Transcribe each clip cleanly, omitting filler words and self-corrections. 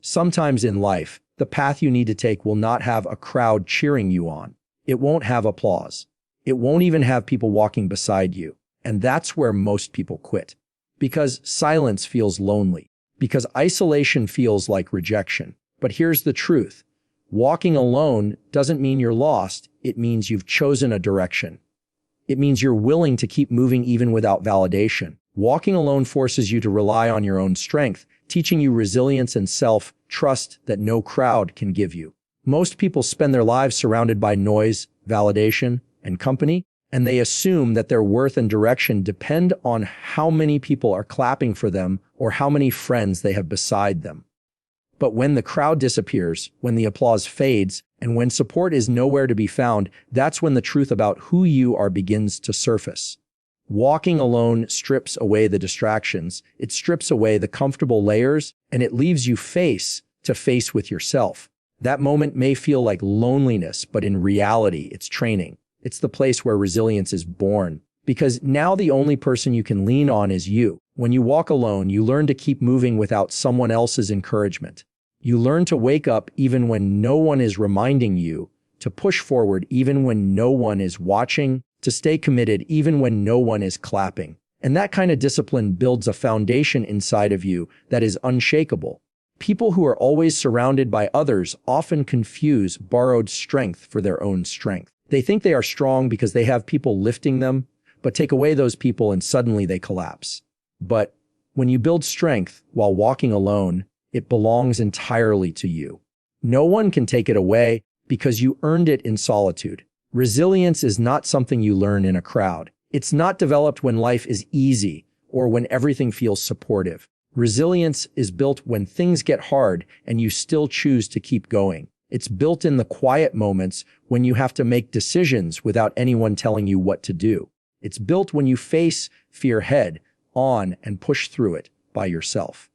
Sometimes in life, the path you need to take will not have a crowd cheering you on. It won't have applause. It won't even have people walking beside you. And that's where most people quit. Because silence feels lonely. Because isolation feels like rejection. But here's the truth. Walking alone doesn't mean you're lost. It means you've chosen a direction. It means you're willing to keep moving even without validation. Walking alone forces you to rely on your own strength, teaching you resilience and self-trust that no crowd can give you. Most people spend their lives surrounded by noise, validation, and company, and they assume that their worth and direction depend on how many people are clapping for them or how many friends they have beside them. But when the crowd disappears, when the applause fades, and when support is nowhere to be found, that's when the truth about who you are begins to surface. Walking alone strips away the distractions, it strips away the comfortable layers, and it leaves you face to face with yourself. That moment may feel like loneliness, but in reality, it's training. It's the place where resilience is born. Because now the only person you can lean on is you. When you walk alone, you learn to keep moving without someone else's encouragement. You learn to wake up even when no one is reminding you, to push forward even when no one is watching, to stay committed even when no one is clapping. And that kind of discipline builds a foundation inside of you that is unshakable. People who are always surrounded by others often confuse borrowed strength for their own strength. They think they are strong because they have people lifting them, but take away those people and suddenly they collapse. But when you build strength while walking alone, it belongs entirely to you. No one can take it away because you earned it in solitude. Resilience is not something you learn in a crowd. It's not developed when life is easy or when everything feels supportive. Resilience is built when things get hard and you still choose to keep going. It's built in the quiet moments when you have to make decisions without anyone telling you what to do. It's built when you face fear head on and push through it by yourself.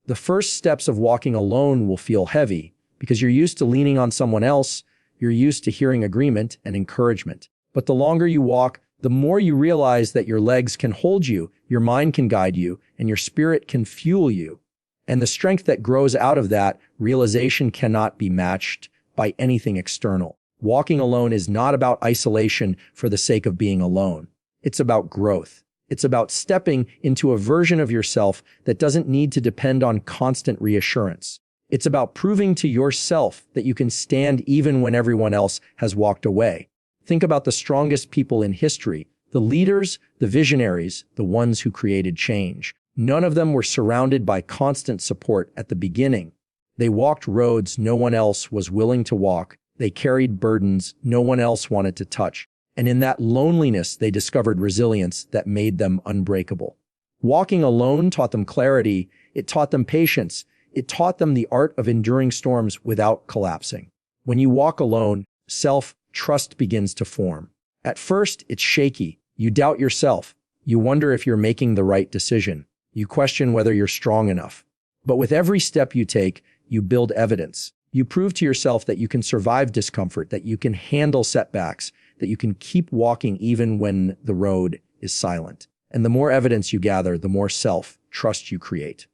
The first steps of walking alone will feel heavy because you're used to leaning on someone else, you're used to hearing agreement and encouragement. But the longer you walk, the more you realize that your legs can hold you, your mind can guide you, and your spirit can fuel you. And the strength that grows out of that realization cannot be matched by anything external. Walking alone is not about isolation for the sake of being alone. It's about growth. It's about stepping into a version of yourself that doesn't need to depend on constant reassurance. It's about proving to yourself that you can stand even when everyone else has walked away. Think about the strongest people in history, the leaders, the visionaries, the ones who created change. None of them were surrounded by constant support at the beginning. They walked roads no one else was willing to walk. They carried burdens no one else wanted to touch. And in that loneliness, they discovered resilience that made them unbreakable. Walking alone taught them clarity. It taught them patience. It taught them the art of enduring storms without collapsing. When you walk alone, self-trust begins to form. At first, it's shaky. You doubt yourself. You wonder if you're making the right decision. You question whether you're strong enough. But with every step you take, you build evidence. You prove to yourself that you can survive discomfort, that you can handle setbacks, that you can keep walking even when the road is silent. And the more evidence you gather, the more self-trust you create.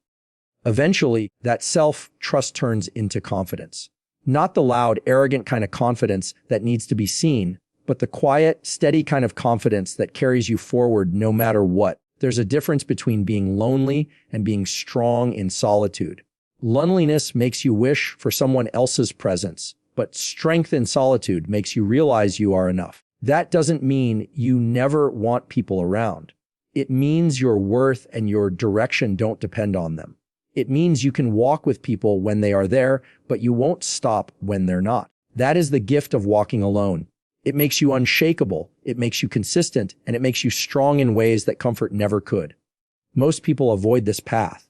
Eventually, that self-trust turns into confidence. Not the loud, arrogant kind of confidence that needs to be seen, but the quiet, steady kind of confidence that carries you forward no matter what. There's a difference between being lonely and being strong in solitude. Loneliness makes you wish for someone else's presence, but strength in solitude makes you realize you are enough. That doesn't mean you never want people around. It means your worth and your direction don't depend on them. It means you can walk with people when they are there, but you won't stop when they're not. That is the gift of walking alone. It makes you unshakable, it makes you consistent, and it makes you strong in ways that comfort never could. Most people avoid this path.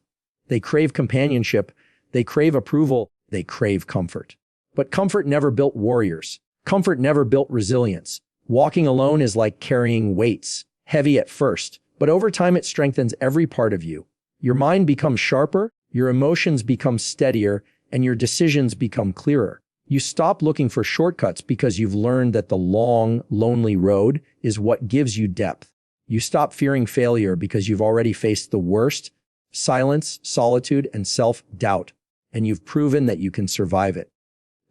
They crave companionship, they crave approval, they crave comfort. But comfort never built warriors. Comfort never built resilience. Walking alone is like carrying weights, heavy at first, but over time it strengthens every part of you. Your mind becomes sharper, your emotions become steadier, and your decisions become clearer. You stop looking for shortcuts because you've learned that the long, lonely road is what gives you depth. You stop fearing failure because you've already faced the worst, silence, solitude, and self-doubt. and you've proven that you can survive it.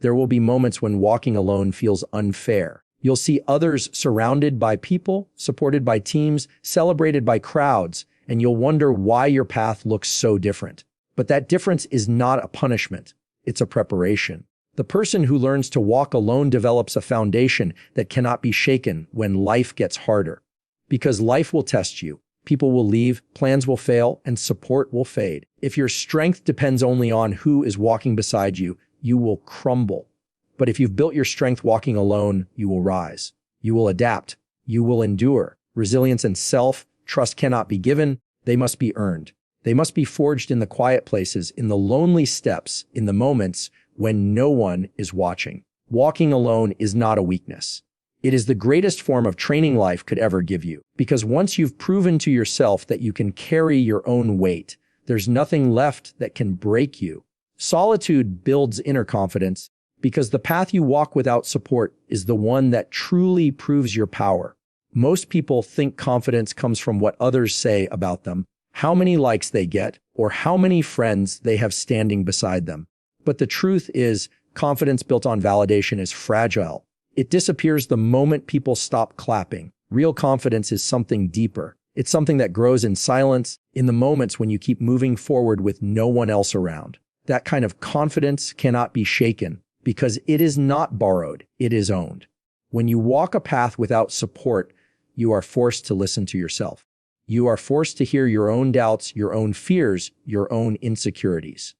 There will be moments when walking alone feels unfair. You'll see others surrounded by people, supported by teams, celebrated by crowds, and you'll wonder why your path looks so different. But that difference is not a punishment. It's a preparation. The person who learns to walk alone develops a foundation that cannot be shaken when life gets harder. Because life will test you. People will leave, plans will fail, and support will fade. If your strength depends only on who is walking beside you, you will crumble. But if you've built your strength walking alone, you will rise. You will adapt. You will endure. Resilience and self-trust cannot be given. They must be earned. They must be forged in the quiet places, in the lonely steps, in the moments when no one is watching. Walking alone is not a weakness. It is the greatest form of training life could ever give you. Because once you've proven to yourself that you can carry your own weight, there's nothing left that can break you. Solitude builds inner confidence because the path you walk without support is the one that truly proves your power. Most people think confidence comes from what others say about them, how many likes they get, or how many friends they have standing beside them. But the truth is, confidence built on validation is fragile. It disappears the moment people stop clapping. Real confidence is something deeper. It's something that grows in silence, in the moments when you keep moving forward with no one else around. That kind of confidence cannot be shaken because it is not borrowed, it is owned. When you walk a path without support, you are forced to listen to yourself. You are forced to hear your own doubts, your own fears, your own insecurities.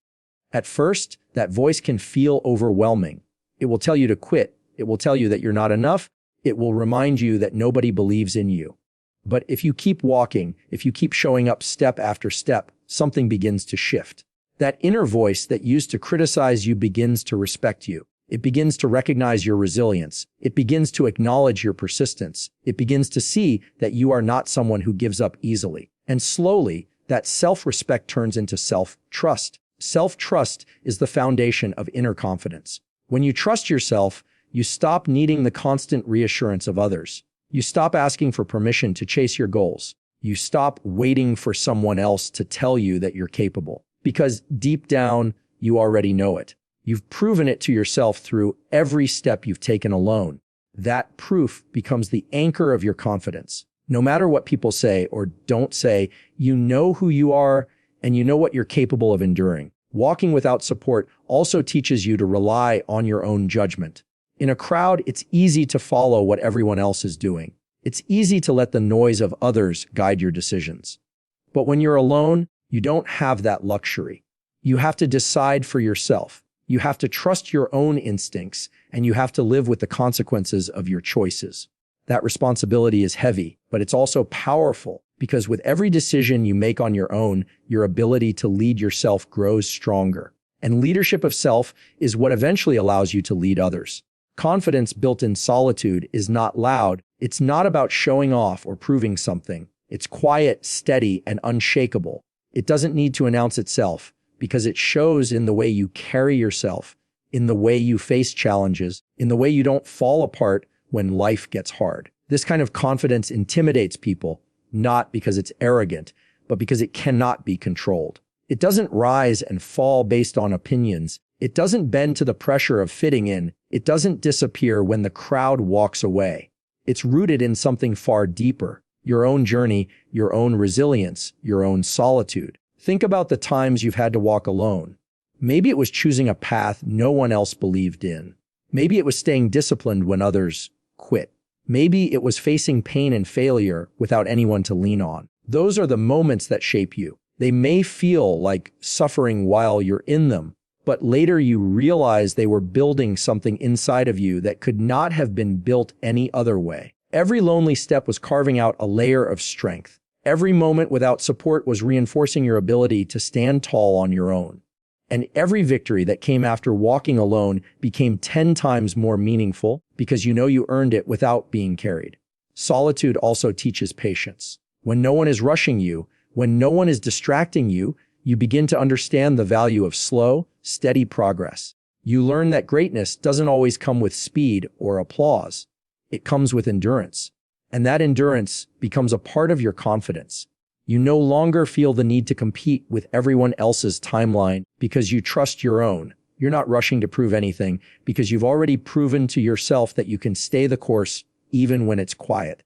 At first, that voice can feel overwhelming. It will tell you to quit. It will tell you that you're not enough. It will remind you that nobody believes in you. But if you keep walking, if you keep showing up step after step, something begins to shift. That inner voice that used to criticize you begins to respect you. It begins to recognize your resilience. It begins to acknowledge your persistence. It begins to see that you are not someone who gives up easily. And slowly, that self-respect turns into self-trust. Self-trust is the foundation of inner confidence. When you trust yourself, you stop needing the constant reassurance of others. You stop asking for permission to chase your goals. You stop waiting for someone else to tell you that you're capable. Because deep down, you already know it. You've proven it to yourself through every step you've taken alone. That proof becomes the anchor of your confidence. No matter what people say or don't say, you know who you are and you know what you're capable of enduring. Walking without support also teaches you to rely on your own judgment. In a crowd, it's easy to follow what everyone else is doing. It's easy to let the noise of others guide your decisions. But when you're alone, you don't have that luxury. You have to decide for yourself. You have to trust your own instincts, and you have to live with the consequences of your choices. That responsibility is heavy, but it's also powerful, because with every decision you make on your own, your ability to lead yourself grows stronger. And leadership of self is what eventually allows you to lead others. Confidence built in solitude is not loud. It's not about showing off or proving something. It's quiet, steady, and unshakable. It doesn't need to announce itself because it shows in the way you carry yourself, in the way you face challenges, in the way you don't fall apart when life gets hard. This kind of confidence intimidates people, not because it's arrogant, but because it cannot be controlled. It doesn't rise and fall based on opinions. It doesn't bend to the pressure of fitting in. It doesn't disappear when the crowd walks away. It's rooted in something far deeper. Your own journey, your own resilience, your own solitude. Think about the times you've had to walk alone. Maybe it was choosing a path no one else believed in. Maybe it was staying disciplined when others quit. Maybe it was facing pain and failure without anyone to lean on. Those are the moments that shape you. They may feel like suffering while you're in them, but later you realize they were building something inside of you that could not have been built any other way. Every lonely step was carving out a layer of strength. Every moment without support was reinforcing your ability to stand tall on your own. And every victory that came after walking alone became 10 times more meaningful because you know you earned it without being carried. Solitude also teaches patience. When no one is rushing you, when no one is distracting you, you begin to understand the value of slow, steady progress. You learn that greatness doesn't always come with speed or applause. It comes with endurance. And that endurance becomes a part of your confidence. You no longer feel the need to compete with everyone else's timeline because you trust your own. You're not rushing to prove anything because you've already proven to yourself that you can stay the course even when it's quiet.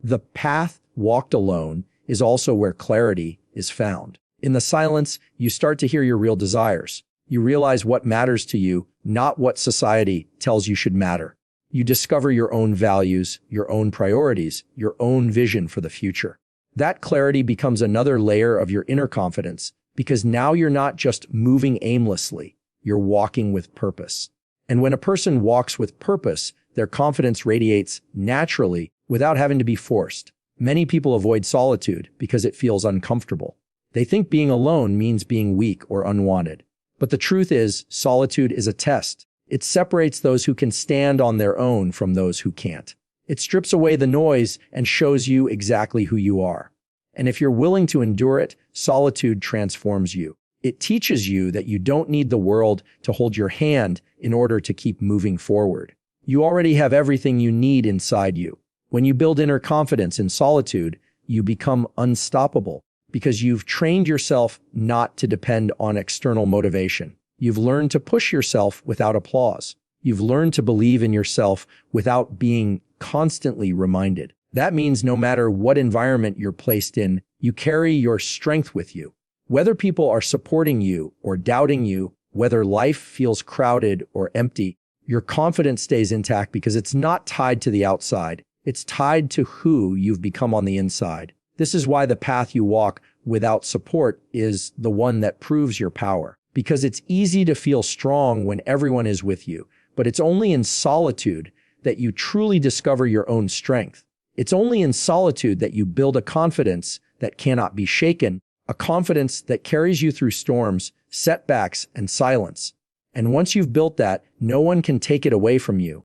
The path walked alone is also where clarity is found. In the silence, you start to hear your real desires. You realize what matters to you, not what society tells you should matter. You discover your own values, your own priorities, your own vision for the future. That clarity becomes another layer of your inner confidence because now you're not just moving aimlessly, you're walking with purpose. And when a person walks with purpose, their confidence radiates naturally without having to be forced. Many people avoid solitude because it feels uncomfortable. They think being alone means being weak or unwanted. But the truth is, solitude is a test. It separates those who can stand on their own from those who can't. It strips away the noise and shows you exactly who you are. And if you're willing to endure it, solitude transforms you. It teaches you that you don't need the world to hold your hand in order to keep moving forward. You already have everything you need inside you. When you build inner confidence in solitude, you become unstoppable because you've trained yourself not to depend on external motivation. You've learned to push yourself without applause. You've learned to believe in yourself without being constantly reminded. That means no matter what environment you're placed in, you carry your strength with you. Whether people are supporting you or doubting you, whether life feels crowded or empty, your confidence stays intact because it's not tied to the outside. It's tied to who you've become on the inside. This is why the path you walk without support is the one that proves your power. Because it's easy to feel strong when everyone is with you, but it's only in solitude that you truly discover your own strength. It's only in solitude that you build a confidence that cannot be shaken, a confidence that carries you through storms, setbacks, and silence. And once you've built that, no one can take it away from you.